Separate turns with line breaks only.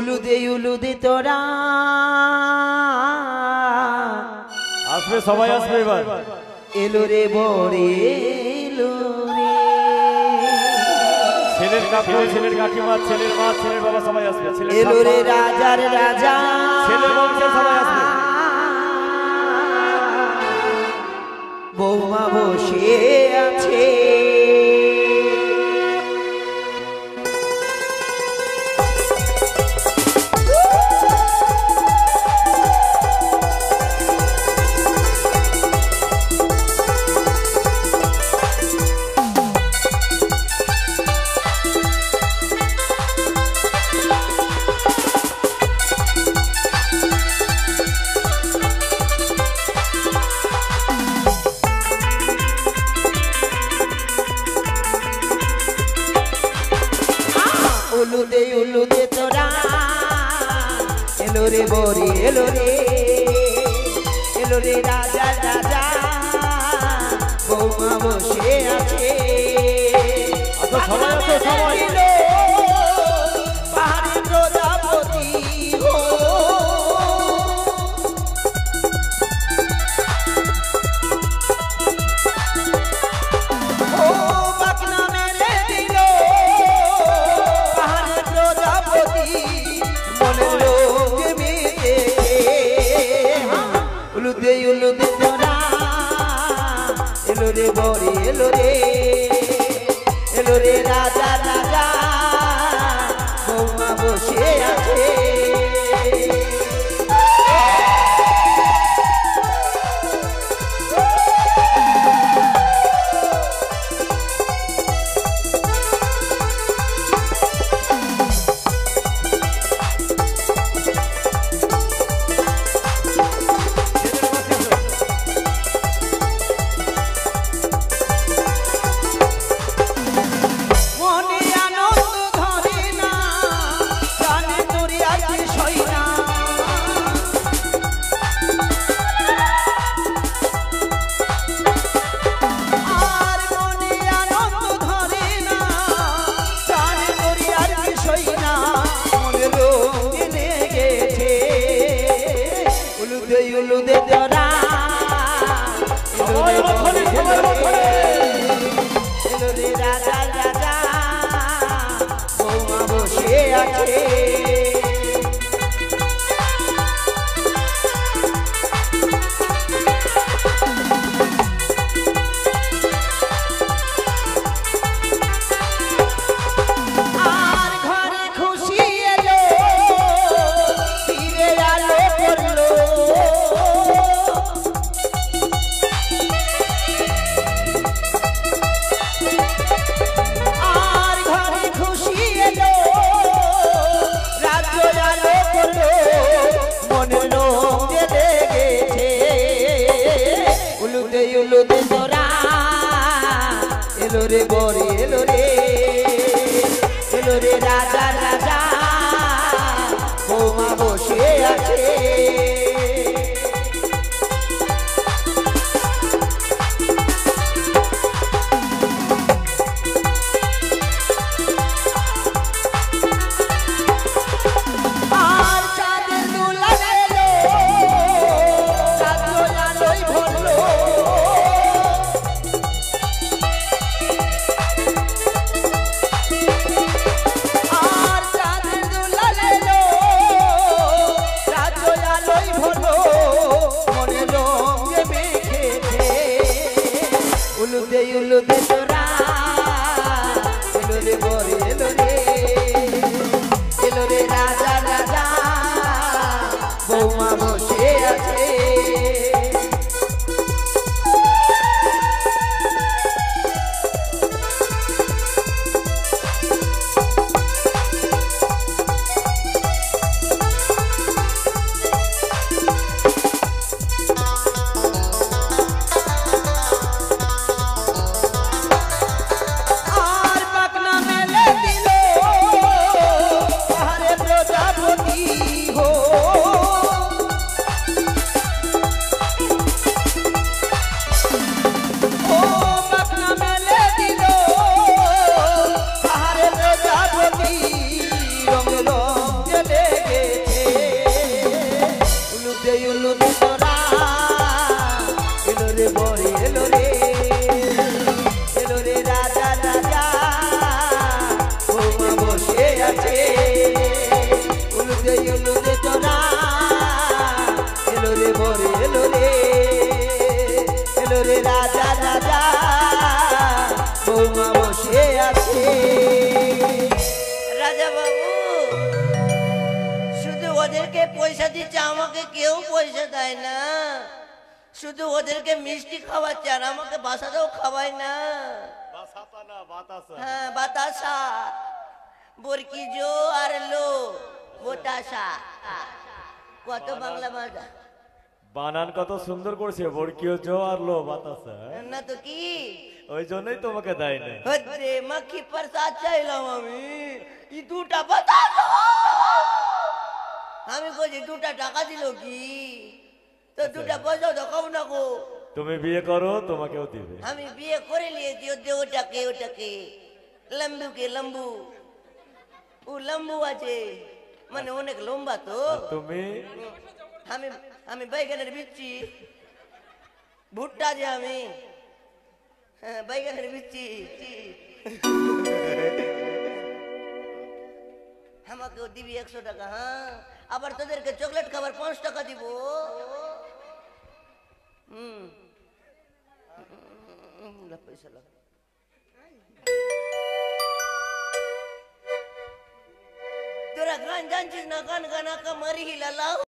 উলুদে তোরা
আসবে সবাই আসবে এবার
এলো রে বরে এলো রে
ছেলের কাকু ছেলের কাকিমা ছেলের মা ছেলের বাবা সবাই আসবে
এলো রে রাজার রাজা
ছেলের বংশের সবাই আসবে
বৌমা বসে আছে উলুদে তোরা এলো রে বরে এলো রে রাজা রাজা বৌমা বসে আছে পাহাড়ি প্রজাপতি উলুদে তোরা এলো রে বরে এলো রে রাজা রাজা বৌমা বসে আছে উলুদে তোরা এলো রে রাজা রাজা বৌমা বসে আছে আর ঘরে খুশি এলো ফিরে আলো পড়লো উলুদে তোরা এলো রে বরে এলো রে রাজা রাজা বৌমা বসে আছে আর চাঁদের দুলা এলো রাত্র আলোয় ভরলো উলুদে তোরা এলো রে বরে এলো রে রাজা রাজা বৌমা বসে আছে
ওদেরকে পয়সা দিচ্ছে, আমাকে কেউ পয়সা দেয় না, শুধু ওদেরকে মিষ্টি খাওয়াচ্ছে আর আমাকে বাসাতেও খাওয়ায় না।
বাসাতা না বাতাসা।
হ্যাঁ বাতাসা, বরকি জো আর লো বোটাসা। কত বাংলা ভাষা,
বানান কত সুন্দর করছে, বরকিও জো আর লো বাতাসা।
না তো কি,
ওই জন্যই তোমাকে দেয় না।
হচ্ছে মাখি প্রসাদ চাইলাম আমি, ই দুটা বাতাসা। আমি বলছি দুটা টাকা দিল কি, তো দুটা পয়সা তো কম না গো।
তুমি বিয়ে করো, তোমাকেও দিবে।
আমি বিয়ে করে নিয়েছি, ওটাকে ওটাকে লম্বুকে লম্বু, ও লম্বু আছে মানে অনেক লম্বা তো।
আর তুমি?
আমি আমি বাইগানের বিচ্ছি, ভুট্টা যে আমি, হ্যাঁ বাইগানের বিচ্ছি। আমাকেও দিবি 100 টাকা, হ্যাঁ আবার তোদেরকে চকলেট খাবার 5 টাকা দিব। পয়সা লাগ, তোরা গান জানছিস না, গান গানা কা মারি হিলা লাও।